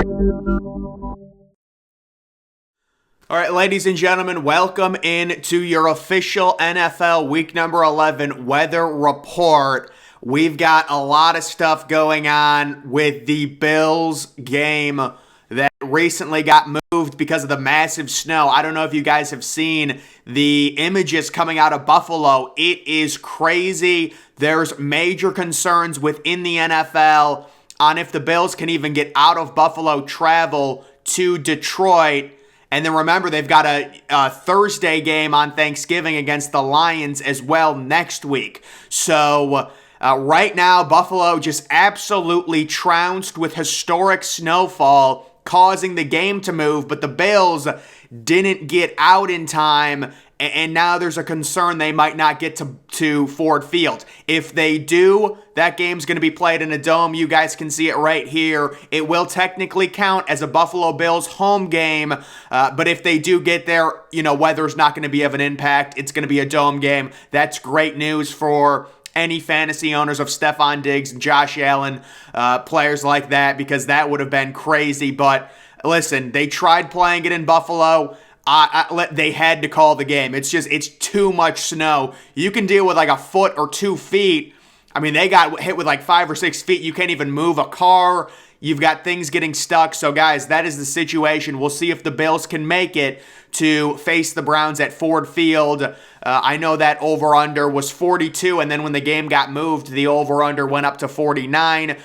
All right, ladies and gentlemen, welcome in to your official NFL Week number 11 weather report. We've got a lot of stuff going on with the Bills game that recently got moved because of the massive snow. I don't know if you guys have seen the images coming out of Buffalo. It is crazy. There's major concerns within the NFL on if the Bills can even get out of Buffalo, travel to Detroit. And then remember, they've got a Thursday game on Thanksgiving against the Lions as well next week. So right now, Buffalo just absolutely trounced with historic snowfall, causing the game to move. But the Bills didn't get out in time, and now there's a concern they might not get to Ford Field. If they do, that game's going to be played in a dome. You guys can see it right here. It will technically count as a Buffalo Bills home game, but if they do get there, weather's not going to be of an impact. It's going to be a dome game. That's great news for any fantasy owners of Stephon Diggs and Josh Allen, players like that, because that would have been crazy. But listen, they tried playing it in Buffalo. They had to call the game. It's too much snow. You can deal with like a foot or 2 feet. I mean, they got hit with like 5 or 6 feet. You can't even move a car. You've got things getting stuck. So, guys, that is the situation. We'll see if the Bills can make it to face the Browns at Ford Field. I know that over-under was 42, and then when the game got moved, the over-under went up to 49.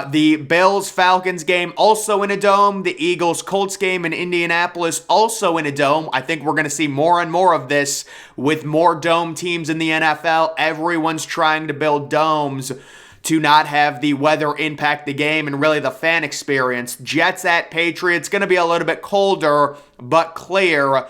The Bills-Falcons game also in a dome. The Eagles-Colts game in Indianapolis also in a dome. I think we're going to see more and more of this with more dome teams in the NFL. Everyone's trying to build domes to not have the weather impact the game and really the fan experience. Jets at Patriots, going to be a little bit colder, but clear.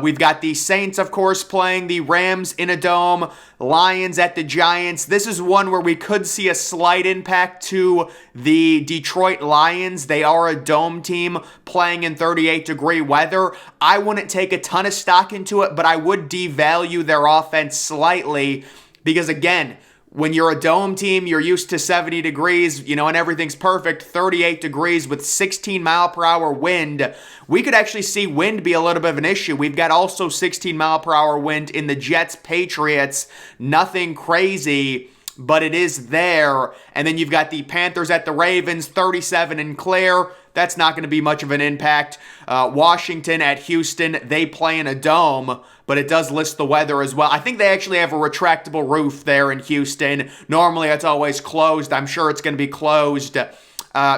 We've got the Saints, of course, playing the Rams in a dome. Lions at the Giants. This is one where we could see a slight impact to the Detroit Lions. They are a dome team playing in 38-degree weather. I wouldn't take a ton of stock into it, but I would devalue their offense slightly because, again, when you're a dome team, you're used to 70 degrees, and everything's perfect. 38 degrees with 16-mile-per-hour wind. We could actually see wind be a little bit of an issue. We've got also 16-mile-per-hour wind in the Jets-Patriots. Nothing crazy, but it is there. And then you've got the Panthers at the Ravens, 37 and clear. That's not going to be much of an impact. Washington at Houston, they play in a dome, but it does list the weather as well. I think they actually have a retractable roof there in Houston. Normally, it's always closed. I'm sure it's going to be closed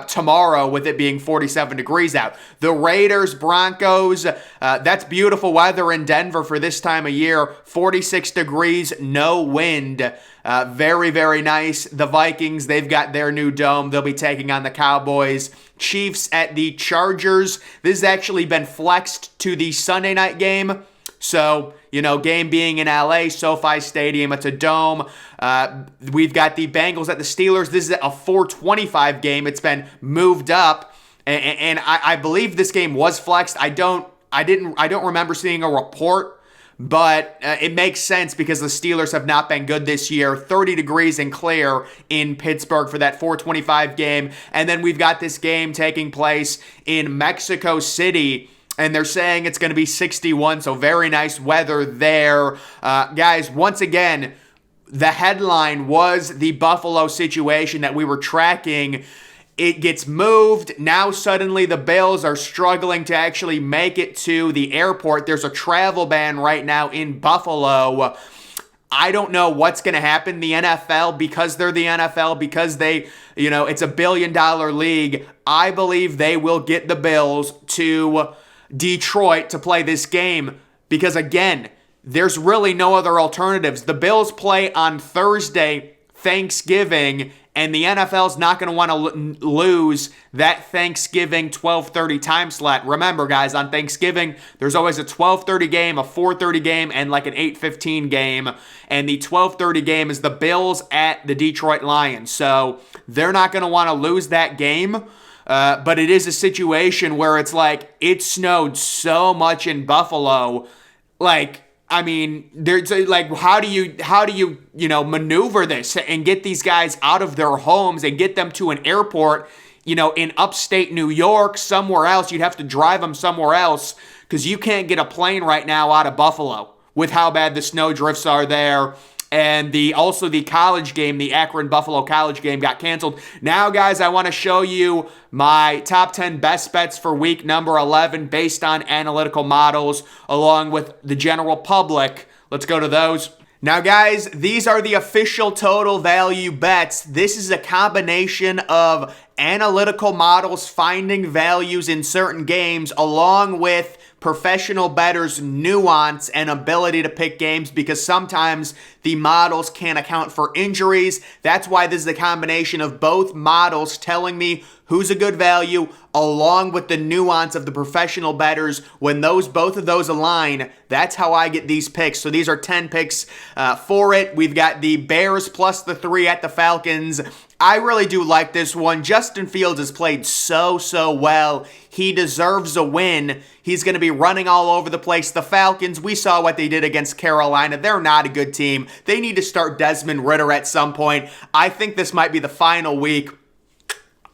tomorrow with it being 47 degrees out. The Raiders, Broncos, that's beautiful weather in Denver for this time of year. 46 degrees, no wind. Very, very nice. The Vikings, they've got their new dome. They'll be taking on the Cowboys. Chiefs at the Chargers. This has actually been flexed to the Sunday night game. So, game being in LA, SoFi Stadium, it's a dome. We've got the Bengals at the Steelers. This is a 4:25 game. It's been moved up, and I believe this game was flexed. I don't remember seeing a report, but it makes sense because the Steelers have not been good this year. 30 degrees and clear in Pittsburgh for that 4:25 game, and then we've got this game taking place in Mexico City. And they're saying it's going to be 61, so very nice weather there. Guys, once again, the headline was the Buffalo situation that we were tracking. It gets moved. Now suddenly the Bills are struggling to actually make it to the airport. There's a travel ban right now in Buffalo. I don't know what's going to happen. The NFL, because they're the NFL, because they, it's a $1 billion league, I believe they will get the Bills to Detroit to play this game because, again, there's really no other alternatives. The Bills play on Thursday, Thanksgiving, and the NFL's not going to want to lose that Thanksgiving 12:30 time slot. Remember, guys, on Thanksgiving, there's always a 12:30 game, a 4:30 game, and like an 8:15 game. And the 12:30 game is the Bills at the Detroit Lions. So they're not going to want to lose that game. But it is a situation where it's like it snowed so much in Buffalo. There's like, how do you maneuver this and get these guys out of their homes and get them to an airport in upstate New York, somewhere else. You'd have to drive them somewhere else because you can't get a plane right now out of Buffalo with how bad the snow drifts are there. And also the college game, the Akron-Buffalo college game got canceled. Now, guys, I want to show you my top 10 best bets for week number 11 based on analytical models along with the general public. Let's go to those. Now, guys, these are the official total value bets. This is a combination of analytical models finding values in certain games along with professional bettors' nuance and ability to pick games because sometimes the models can't account for injuries. That's why this is a combination of both models telling me who's a good value along with the nuance of the professional bettors. When both of those align, that's how I get these picks. So these are 10 picks for it. We've got the Bears plus the 3 at the Falcons. I really do like this one. Justin Fields has played so well. He deserves a win. He's going to be running all over the place. The Falcons, we saw what they did against Carolina. They're not a good team. They need to start Desmond Ridder at some point. I think this might be the final week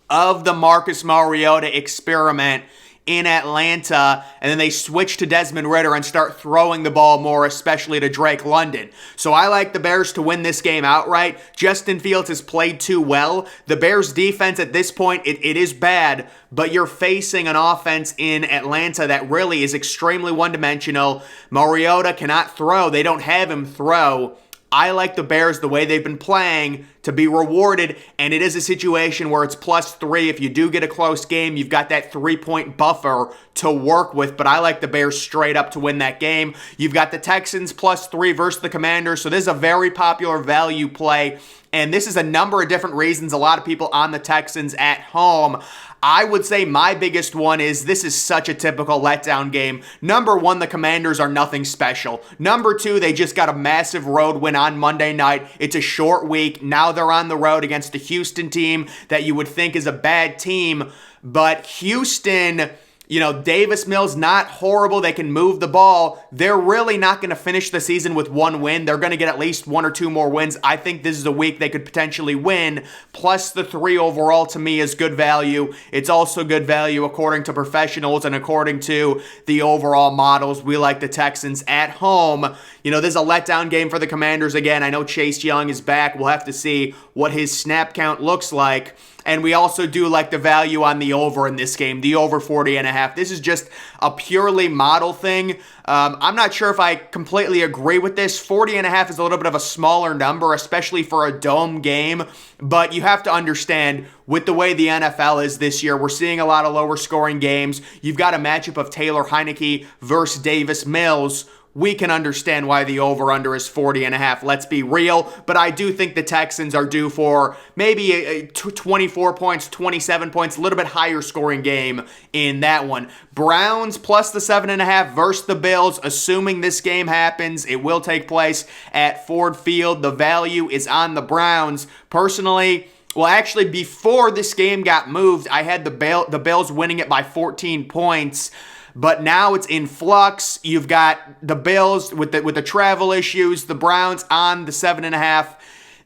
of the Marcus Mariota experiment in Atlanta, and then they switch to Desmond Ridder and start throwing the ball more, especially to Drake London. So I like the Bears to win this game outright. Justin Fields has played too well. The Bears defense at this point, it is bad, but you're facing an offense in Atlanta that really is extremely one-dimensional. Mariota cannot throw. They don't have him throw. I like the Bears the way they've been playing to be rewarded, and it is a situation where it's +3. If you do get a close game, you've got that 3-point buffer to work with, but I like the Bears straight up to win that game. You've got the Texans +3 versus the Commanders, so this is a very popular value play, and this is a number of different reasons. A lot of people on the Texans at home. I would say my biggest one is this is such a typical letdown game. Number one, the Commanders are nothing special. Number two, they just got a massive road win on Monday night. It's a short week. Now they're on the road against a Houston team that you would think is a bad team. But Houston, Davis Mills, not horrible. They can move the ball. They're really not going to finish the season with one win. They're going to get at least 1 or 2 more wins. I think this is a week they could potentially win. Plus the 3 overall to me is good value. It's also good value according to professionals and according to the overall models. We like the Texans at home. This is a letdown game for the Commanders again. I know Chase Young is back. We'll have to see what his snap count looks like. And we also do like the value on the over in this game, the over 40.5. This is just a purely model thing. I'm not sure if I completely agree with this. 40.5 is a little bit of a smaller number, especially for a dome game. But you have to understand, with the way the NFL is this year, we're seeing a lot of lower scoring games. You've got a matchup of Taylor Heineke versus Davis Mills. We can understand why the over-under is 40.5. Let's be real. But I do think the Texans are due for maybe 24 points, 27 points, a little bit higher scoring game in that one. Browns plus the 7.5 versus the Bills. Assuming this game happens, it will take place at Ford Field. The value is on the Browns. Personally, well, actually, before this game got moved, I had the Bills winning it by 14 points. But now it's in flux. You've got the Bills with the travel issues, the Browns on the 7.5.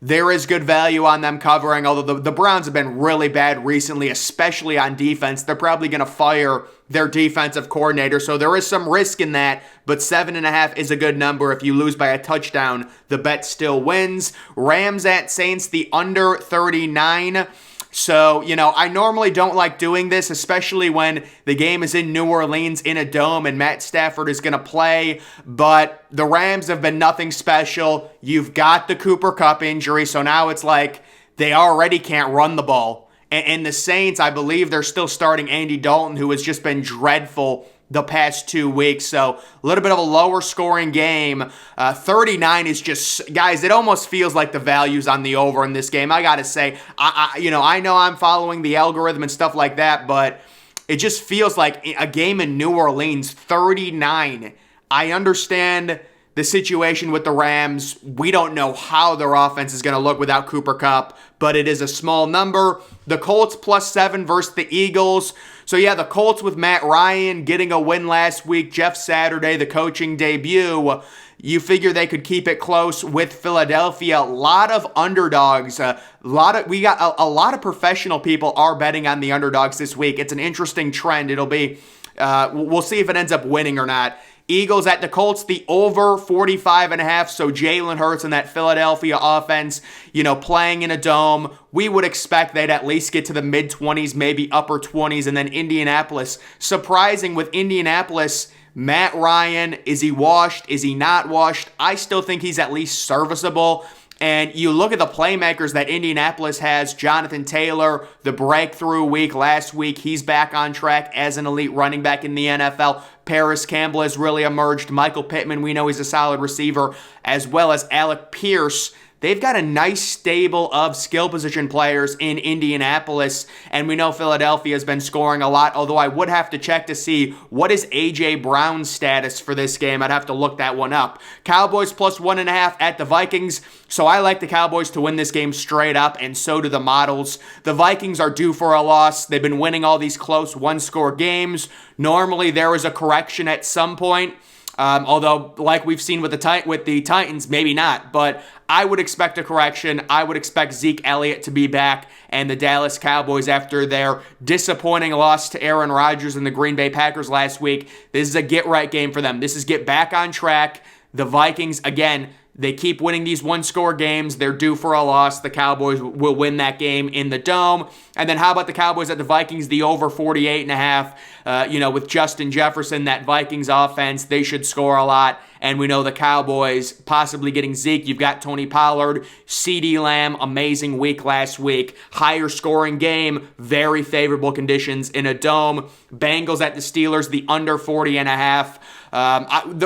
There is good value on them covering, although the Browns have been really bad recently, especially on defense. They're probably going to fire their defensive coordinator, so there is some risk in that, but 7.5 is a good number. If you lose by a touchdown, the bet still wins. Rams at Saints, the under 39. So, I normally don't like doing this, especially when the game is in New Orleans in a dome and Matt Stafford is going to play. But the Rams have been nothing special. You've got the Cooper Kupp injury, so now it's like they already can't run the ball. And the Saints, I believe they're still starting Andy Dalton, who has just been dreadful the past 2 weeks. So a little bit of a lower scoring game. 39 is just, guys, it almost feels like the value's on the over in this game. I got to say, I know I'm following the algorithm and stuff like that, but it just feels like a game in New Orleans, 39. I understand the situation with the Rams. We don't know how their offense is going to look without Cooper Kupp, but it is a small number. The Colts +7 versus the Eagles. So yeah, the Colts with Matt Ryan getting a win last week. Jeff Saturday, the coaching debut. You figure they could keep it close with Philadelphia. A lot of underdogs. We got a lot of professional people are betting on the underdogs this week. It's an interesting trend. It'll be, we'll see if it ends up winning or not. Eagles at the Colts, the over 45.5. So Jalen Hurts and that Philadelphia offense, playing in a dome. We would expect they'd at least get to the mid-20s, maybe upper 20s. And then Indianapolis, surprising with Indianapolis. Matt Ryan, is he washed? Is he not washed? I still think he's at least serviceable. And you look at the playmakers that Indianapolis has. Jonathan Taylor, the breakthrough week last week. He's back on track as an elite running back in the NFL. Paris Campbell has really emerged. Michael Pittman, we know he's a solid receiver, as well as Alec Pierce. They've got a nice stable of skill position players in Indianapolis, and we know Philadelphia has been scoring a lot, although I would have to check to see what is A.J. Brown's status for this game. I'd have to look that one up. Cowboys plus 1.5 at the Vikings, so I like the Cowboys to win this game straight up, and so do the models. The Vikings are due for a loss. They've been winning all these close one-score games. Normally, there is a correction at some point. Although, like we've seen with the Titans, maybe not. But I would expect a correction. I would expect Zeke Elliott to be back, and the Dallas Cowboys, after their disappointing loss to Aaron Rodgers and the Green Bay Packers last week, this is a get-right game for them. This is get back on track. The Vikings, again, they keep winning these one-score games. They're due for a loss. The Cowboys will win that game in the Dome. And then how about the Cowboys at the Vikings? The over 48.5. With Justin Jefferson, that Vikings offense, they should score a lot. And we know the Cowboys possibly getting Zeke. You've got Tony Pollard, CeeDee Lamb, amazing week last week. Higher scoring game, very favorable conditions in a Dome. Bengals at the Steelers, the under 40.5.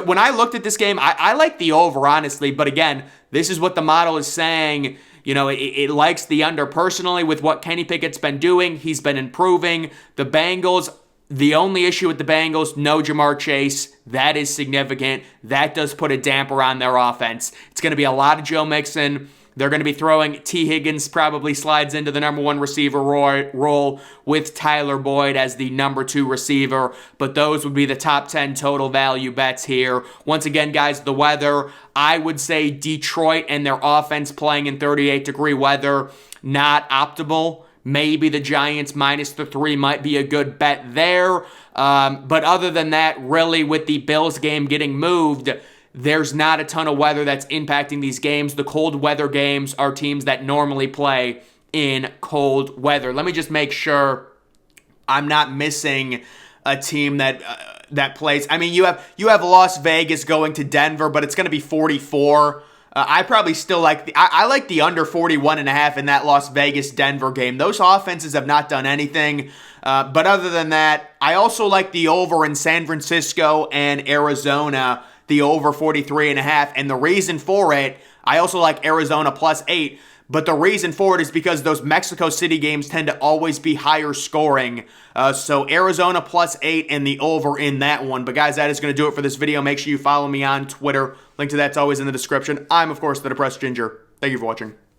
When I looked at this game, I like the over, honestly. But again, this is what the model is saying. It likes the under personally with what Kenny Pickett's been doing. He's been improving. The Bengals, the only issue with the Bengals, no Jamar Chase. That is significant. That does put a damper on their offense. It's going to be a lot of Joe Mixon. They're going to be throwing T. Higgins, probably slides into the number one receiver role with Tyler Boyd as the number 2 receiver. But those would be the top 10 total value bets here. Once again, guys, the weather, I would say Detroit and their offense playing in 38-degree weather, not optimal. Maybe the Giants minus the 3 might be a good bet there. But other than that, really with the Bills game getting moved, there's not a ton of weather that's impacting these games. The cold weather games are teams that normally play in cold weather. Let me just make sure I'm not missing a team that plays. I mean, you have Las Vegas going to Denver, but it's going to be 44. I probably still like I like the under 41.5 in that Las Vegas-Denver game. Those offenses have not done anything. But other than that, I also like the over in San Francisco and Arizona, the over 43.5. And the reason for it, I also like Arizona plus 8. But the reason for it is because those Mexico City games tend to always be higher scoring. So Arizona plus 8 and the over in that one. But guys, that is going to do it for this video. Make sure you follow me on Twitter. Link to that's always in the description. I'm, of course, the Depressed Ginger. Thank you for watching.